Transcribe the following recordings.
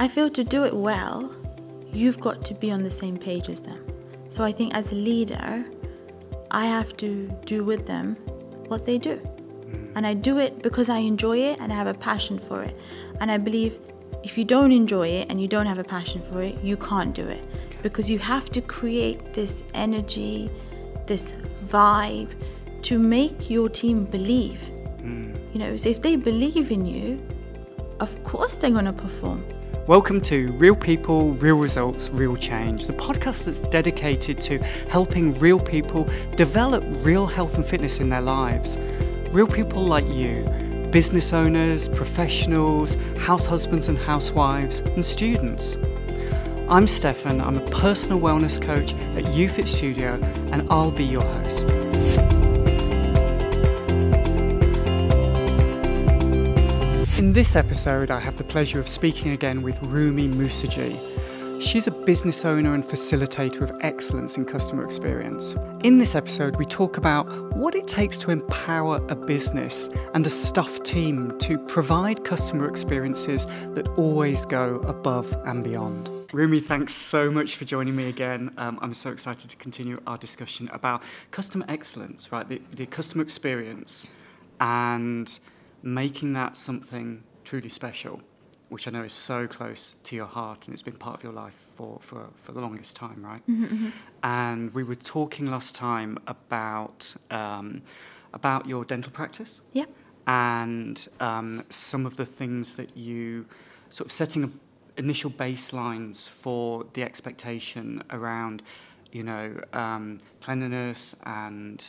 I feel to do it well, you've got to be on the same page as them. So I think as a leader, I have to do with them what they do. And I do it because I enjoy it and I have a passion for it. And I believe if you don't enjoy it and you don't have a passion for it, you can't do it. Because you have to create this energy, this vibe to make your team believe. You know, so if they believe in you, of course they're going to perform. Welcome to Real People, Real Results, Real Change, the podcast that's dedicated to helping real people develop real health and fitness in their lives. Real people like you, business owners, professionals, house husbands and housewives, and students. I'm Stefan, I'm a personal wellness coach at YouFit Studio, and I'll be your host. In this episode, I have the pleasure of speaking again with Rumy Moosajee. She's a business owner and facilitator of excellence in customer experience. In this episode, we talk about what it takes to empower a business and a staff team to provide customer experiences that always go above and beyond. Rumy, thanks so much for joining me again. I'm so excited to continue our discussion about customer excellence, right? The customer experience and making that something truly special, which I know is so close to your heart and it's been part of your life for the longest time, right? Mm-hmm. And we were talking last time about your dental practice. Yeah. And some of the things that you sort of setting initial baselines for the expectation around, you know, cleanliness and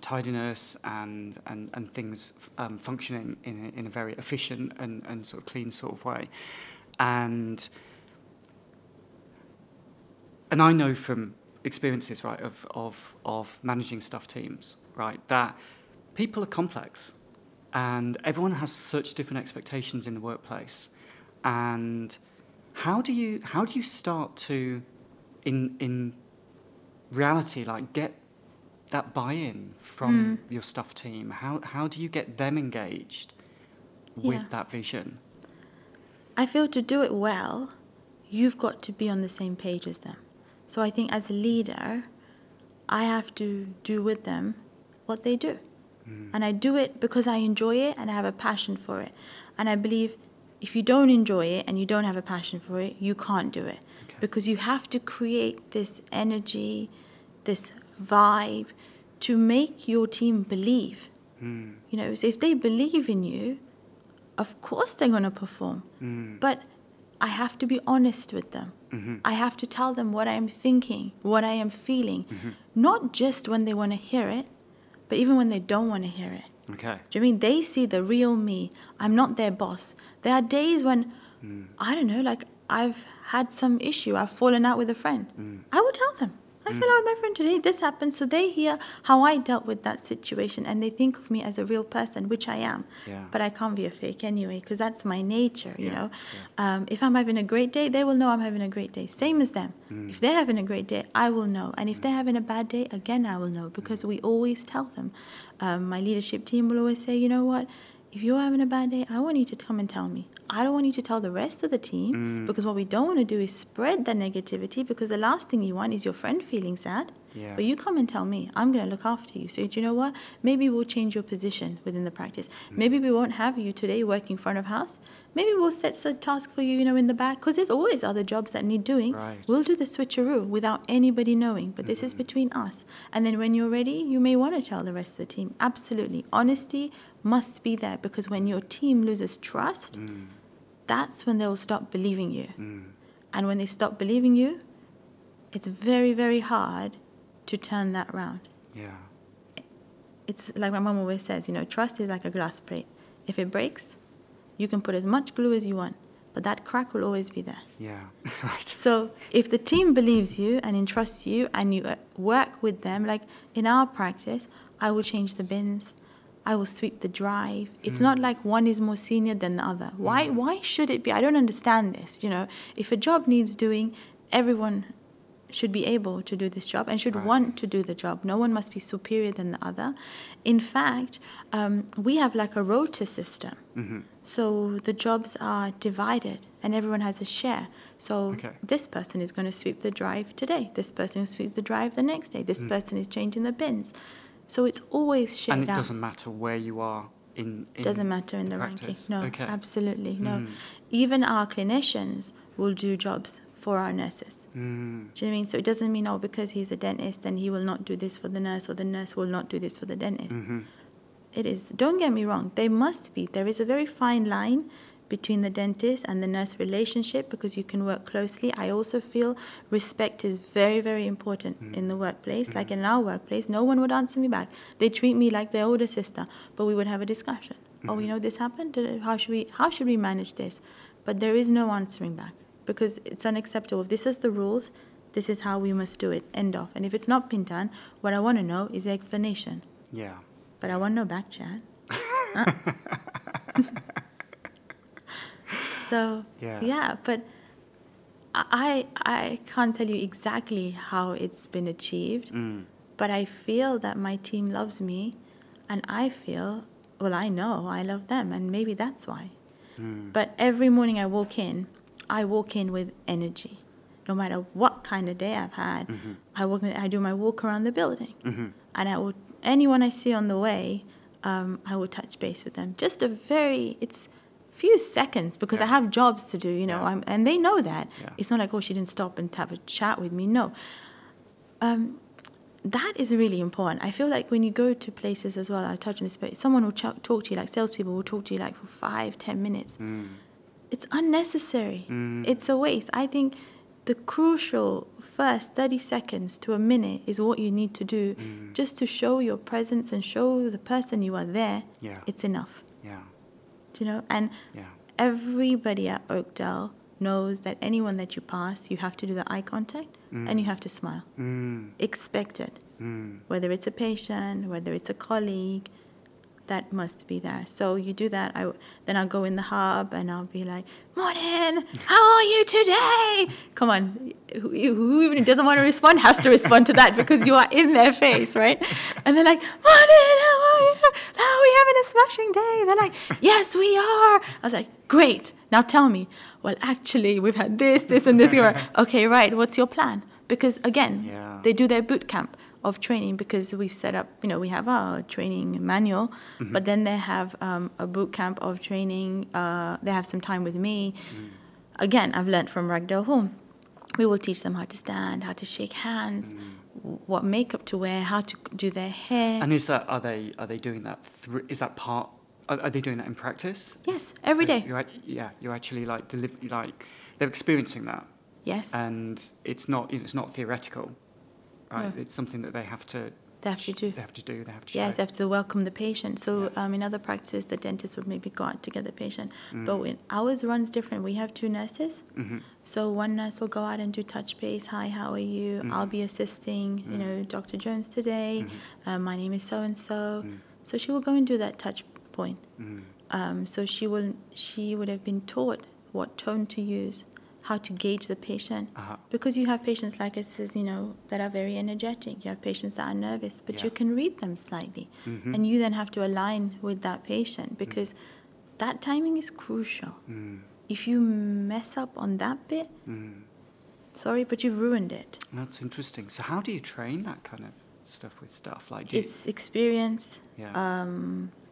tidiness and things functioning in a very efficient and sort of clean sort of way, and I know from experiences, right, of managing staff teams, right, that people are complex, and everyone has such different expectations in the workplace, and how do you start to in reality like get that buy-in from your staff team? How do you get them engaged with that vision? I feel to do it well, you've got to be on the same page as them. So I think as a leader, I have to do with them what they do. And I do it because I enjoy it and I have a passion for it. And I believe if you don't enjoy it and you don't have a passion for it, you can't do it. Okay. Because you have to create this energy, this vibe to make your team believe. You know, so if they believe in you, of course they're going to perform. But I have to be honest with them. I have to tell them what I am thinking, what I am feeling, not just when they want to hear it, but even when they don't want to hear it. Okay. Do you mean they see the real me? I'm not their boss. There are days when, I don't know, like I've had some issue, I've fallen out with a friend. I will tell them. I fell out with my friend today, this happened. So they hear how I dealt with that situation and they think of me as a real person, which I am. Yeah. But I can't be a fake anyway, because that's my nature, you know. Yeah. If I'm having a great day, they will know I'm having a great day. Same as them. If they're having a great day, I will know. And if they're having a bad day, again, I will know, because we always tell them. My leadership team will always say, you know what? If you're having a bad day, I want you to come and tell me. I don't want you to tell the rest of the team, because what we don't want to do is spread that negativity, because the last thing you want is your friend feeling sad. Yeah. But you come and tell me. I'm going to look after you. So do you know what? Maybe we'll change your position within the practice. Maybe we won't have you today working front of house. Maybe we'll set a task for you, you know, in the back, because there's always other jobs that need doing. Right. We'll do the switcheroo without anybody knowing, but this is between us. And then when you're ready, you may want to tell the rest of the team. Absolutely. Honesty must be there, because when your team loses trust, that's when they'll stop believing you. And when they stop believing you, it's very, very hard to turn that around. Yeah. It's like my mom always says, you know, trust is like a glass plate. If it breaks, you can put as much glue as you want, but that crack will always be there. Yeah, right. So if the team believes you and entrusts you and you work with them, like in our practice, I will change the bins, I will sweep the drive. It's not like one is more senior than the other. Why should it be? I don't understand this, you know. If a job needs doing, everyone should be able to do this job and should want to do the job. No one must be superior than the other. In fact, we have like a rota system. So the jobs are divided and everyone has a share. So this person is going to sweep the drive today. This person will sweep the drive the next day. This person is changing the bins. So it's always shared out. And it doesn't matter where you are in doesn't matter in the practice. ranking. No, absolutely no. Even our clinicians will do jobs for our nurses. Do you know what I mean? So it doesn't mean, oh, because he's a dentist, then he will not do this for the nurse, or the nurse will not do this for the dentist. It is. Don't get me wrong. There must be. There is a very fine line between the dentist and the nurse relationship because you can work closely. I also feel respect is very, very important in the workplace. Like in our workplace, no one would answer me back. They treat me like their older sister, but we would have a discussion. Oh, you know, this happened. How should we manage this? But there is no answering back because it's unacceptable. If this is the rules, this is how we must do it. End of. And if it's not been done, what I want to know is the explanation. Yeah. But I want no back chat. So, yeah, but I can't tell you exactly how it's been achieved, but I feel that my team loves me, and I feel, well, I know I love them, and maybe that's why. But every morning I walk in with energy. No matter what kind of day I've had, I do my walk around the building, and anyone I see on the way, I will touch base with them. Just it's few seconds because I have jobs to do, you know, and they know that. It's not like, oh, she didn't stop and have a chat with me. No. That is really important. I feel like when you go to places as well, I touch on this, but someone will talk to you, like salespeople will talk to you like for 5-10 minutes. It's unnecessary. It's a waste. I think the crucial first 30 seconds to a minute is what you need to do just to show your presence and show the person you are there. It's enough. Do you know? And everybody at Oakdale knows that anyone that you pass, you have to do the eye contact and you have to smile. Expected. Whether it's a patient, whether it's a colleague, that must be there. So you do that. Then I'll go in the hub and I'll be like, "Morning, how are you today?" Come on, who even doesn't want to respond has to respond to that because you are in their face, right? And they're like, "Morning, how are you? Are we having a smashing day?" They're like, "Yes, we are." I was like, "Great. Now tell me." "Well, actually, we've had this, and this." "Okay, right. What's your plan?" Because again, they do their boot camp of training because we've set up, you know, we have our training manual, but then they have a boot camp of training. They have some time with me. Again, I've learned from Ragdoll Hall. We will teach them how to stand, how to shake hands, what makeup to wear, how to do their hair. And are they doing that? Is that part? Are they doing that in practice? Yes, every day. You're actually they're experiencing that. Yes. And it's not theoretical. Right, no. It's something that they have to do. They have to do. Yes, they have to welcome the patient. So in other practices, the dentist would maybe go out to get the patient. But when ours runs different, we have 2 nurses. So one nurse will go out and do touch base. "Hi, how are you? I'll be assisting, you know, Dr. Jones today. My name is so and so." So she will go and do that touch point. So she would have been taught what tone to use, how to gauge the patient, because you have patients, like I says, you know, that are very energetic. You have patients that are nervous, but you can read them slightly, and you then have to align with that patient because that timing is crucial. If you mess up on that bit, sorry, but you've ruined it. That's interesting. So how do you train that kind of stuff with staff? Like, it's experience,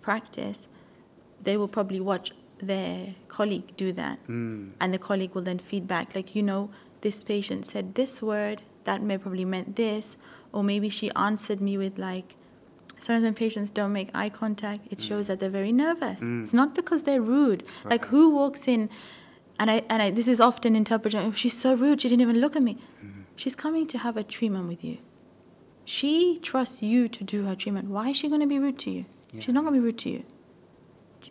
practice. They will probably watch their colleague do that, and the colleague will then feedback, like, you know, this patient said this word, that may probably meant this, or maybe she answered me with, like, sometimes when patients don't make eye contact, it shows that they're very nervous. It's not because they're rude. Right. Like, who walks in, and I this is often interpreted, "Oh, she's so rude, she didn't even look at me." She's coming to have a treatment with you. She trusts you to do her treatment. Why is she going to be rude to you? She's not going to be rude to you.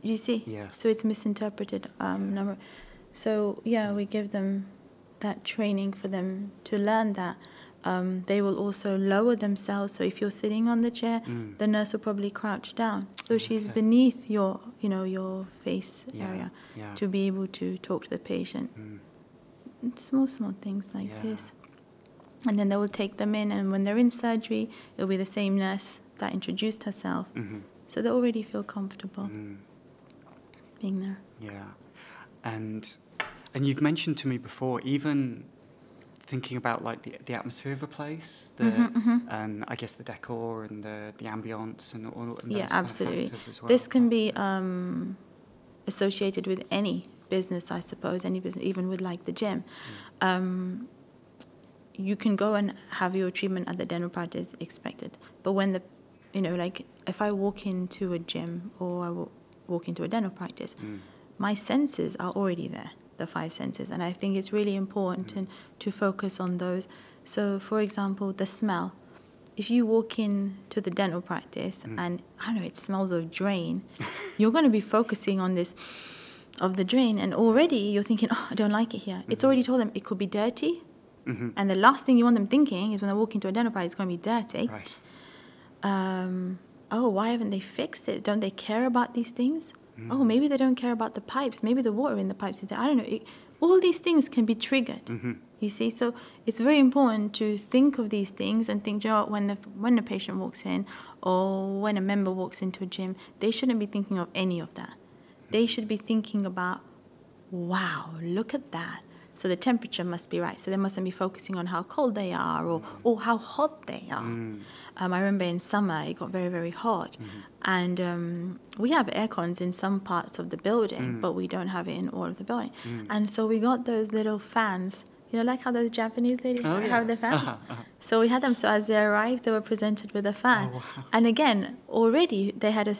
You see? Yes. So it's misinterpreted. So, we give them that training for them to learn that. They will also lower themselves. So if you're sitting on the chair, the nurse will probably crouch down. So she's beneath your face area to be able to talk to the patient. Small things like this. And then they will take them in, and when they're in surgery, it'll be the same nurse that introduced herself. So they already feel comfortable. being there. Yeah. And you've mentioned to me before, even thinking about like the atmosphere of a place, and I guess the decor and the ambience and all and Yeah, those kind of absolutely. factors as well. This can be associated with any business, I suppose, any business, even with like the gym. You can go and have your treatment at the dental practice expected, but when the, like if I walk into a gym or I walk into a dental practice, my senses are already there, the 5 senses, and I think it's really important to focus on those. So, for example, the smell. If you walk into the dental practice and, I don't know, it smells of drain, you're going to be focusing on this, of the drain, and already you're thinking, oh, I don't like it here. It's already told them it could be dirty, and the last thing you want them thinking is when they walk into a dental practice, it's going to be dirty. Right. Oh, why haven't they fixed it? Don't they care about these things? Oh, maybe they don't care about the pipes. Maybe the water in the pipes is there. I don't know. All these things can be triggered. You see, so it's very important to think of these things and think, you know, when the patient walks in or when a member walks into a gym, they shouldn't be thinking of any of that. They should be thinking about, wow, look at that. So the temperature must be right. So they mustn't be focusing on how cold they are or how hot they are. I remember in summer it got very, very hot. And we have air cons in some parts of the building, but we don't have it in all of the building. And so we got those little fans, like how those Japanese ladies have the fans? So we had them. So as they arrived, they were presented with a fan. Oh, wow. And again, already they had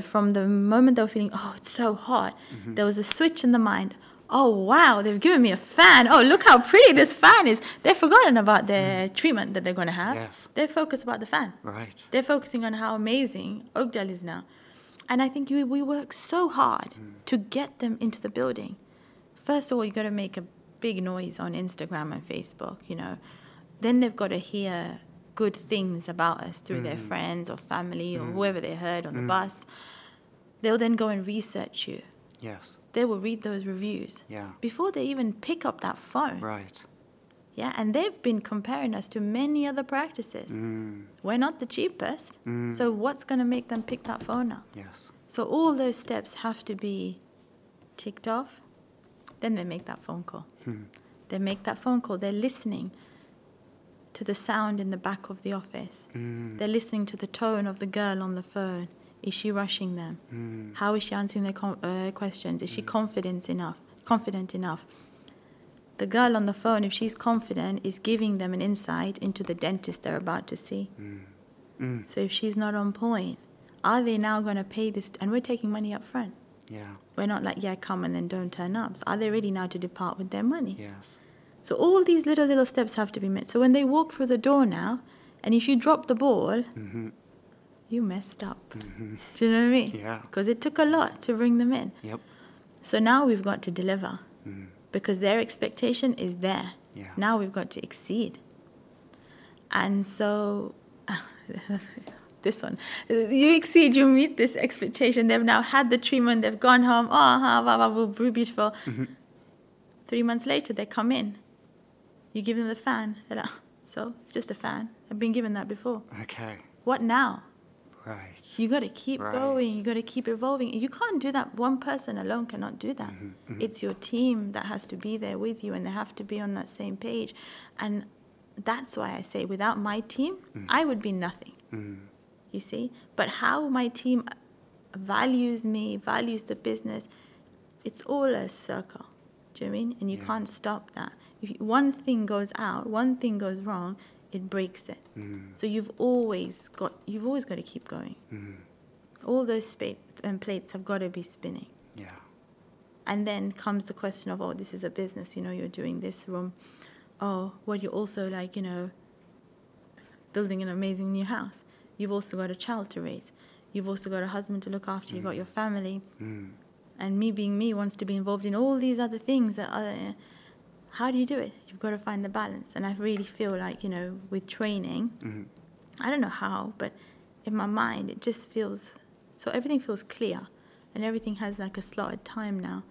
from the moment they were feeling, oh, it's so hot, there was a switch in the mind. Oh, wow, they've given me a fan. Oh, look how pretty this fan is. They've forgotten about their treatment that they're going to have. Yes. They're focused about the fan. Right. They're focusing on how amazing Oakdale is now. And I think we work so hard to get them into the building. First of all, you got to make a big noise on Instagram and Facebook, Then they've got to hear good things about us through their friends or family or whoever they heard on the bus. They'll then go and research you. Yes. They will read those reviews before they even pick up that phone. Right. Yeah, and they've been comparing us to many other practices. We're not the cheapest, so what's going to make them pick that phone up? Yes. So all those steps have to be ticked off. Then they make that phone call. They make that phone call. They're listening to the sound in the back of the office. They're listening to the tone of the girl on the phone. Is she rushing them? How is she answering their questions? Is she confident enough? The girl on the phone, if she's confident, is giving them an insight into the dentist they're about to see. So if she's not on point, are they now going to pay this? And we're taking money up front. Yeah. We're not like, come and then don't turn up. So are they ready now to depart with their money? Yes. So all these little steps have to be met. So when they walk through the door now, and if you drop the ball, you messed up. Do you know what I mean? Yeah. Because it took a lot to bring them in. Yep. So now we've got to deliver because their expectation is there. Yeah. Now we've got to exceed. And so this one, you exceed, you meet this expectation. They've now had the treatment. They've gone home. Oh, beautiful. 3 months later, they come in. You give them the fan. They're like, so it's just a fan. I've been given that before. Okay. What now? Right. You got to keep going. You got to keep evolving. You can't do that. One person alone cannot do that. It's your team that has to be there with you, and they have to be on that same page. And that's why I say, without my team, I would be nothing. You see? But how my team values me, values the business, it's all a circle. Do you know what I mean? And you can't stop that. If one thing goes out, one thing goes wrong, it breaks it. So you've always got to keep going. All those plates have got to be spinning. Yeah. And then comes the question of, this is a business, you're doing this room. You're also building an amazing new house. You've also got a child to raise. You've also got a husband to look after. You've got your family. And me being me wants to be involved in all these other things. How do you do it? You've got to find the balance. And I really feel like, with training, I don't know how, but in my mind, it just feels, so everything feels clear. And everything has like a slotted time now.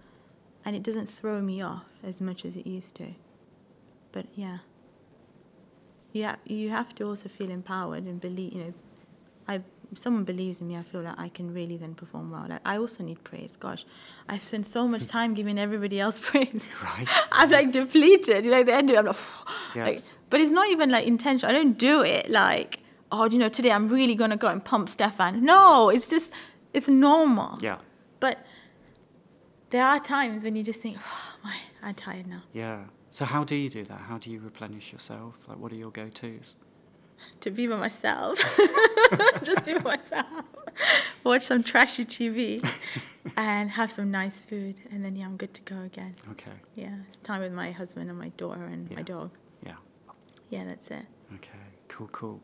And it doesn't throw me off as much as it used to. But yeah, you have to also feel empowered and believe, I if someone believes in me, I feel like I can really then perform well. Like, I also need praise. Gosh, I've spent so much time giving everybody else praise. Right. I'm like depleted. You know, at the end of it, I'm like, Yes. like, but it's not even like intentional. I don't do it like, oh, you know, today I'm really gonna go and pump Stefan. No, it's just, it's normal. Yeah. But there are times when you just think, oh, I'm tired now. Yeah. So how do you do that? How do you replenish yourself? Like, what are your go-tos? To be by myself. Just be by myself. Watch some trashy TV and have some nice food, and then I'm good to go again. Okay. Yeah, it's time with my husband and my daughter and my dog. Yeah. Yeah, that's it. Okay. Cool.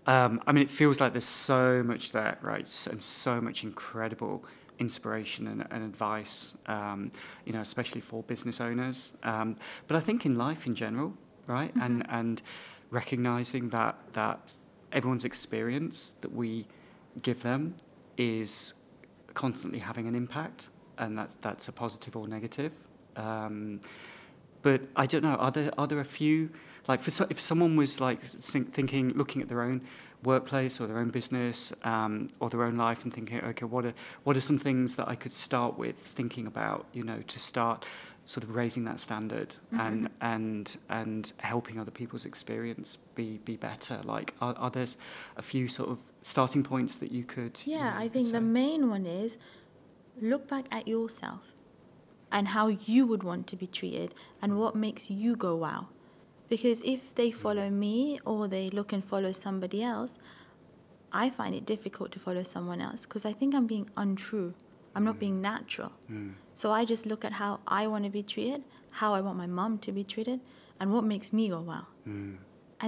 I mean, it feels like there's so much there, right? And so much incredible inspiration and advice, you know, especially for business owners. But I think in life in general, right? Mm-hmm. And recognizing that everyone's experience that we give them is constantly having an impact, and that's a positive or negative. But I don't know. Are there a few, like, if someone was like thinking, looking at their own workplace or their own business or their own life and thinking, okay, what are some things that I could start with thinking about, you know, to start sort of raising that standard and helping other people's experience be better? Like, are there a few sort of starting points that you could? Yeah, you know, I think say? the main one is look back at yourself and how you would want to be treated and what makes you go wow. Because if they follow me or they look and follow somebody else, I find it difficult to follow someone else because I think I'm being untrue. I'm not being natural. So I just look at how I want to be treated, how I want my mum to be treated, and what makes me go wow. And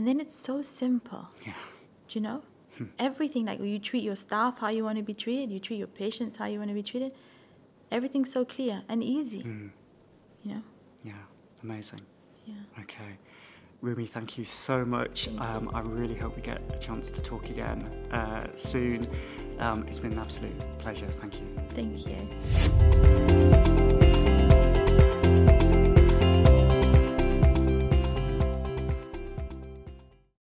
then it's so simple. Yeah. Do you know? Everything, like you treat your staff how you want to be treated, you treat your patients how you want to be treated. Everything's so clear and easy. You know? Yeah. Amazing. Yeah. Okay. Rumy, thank you so much. I really hope we get a chance to talk again soon. It's been an absolute pleasure. Thank you. Thank you.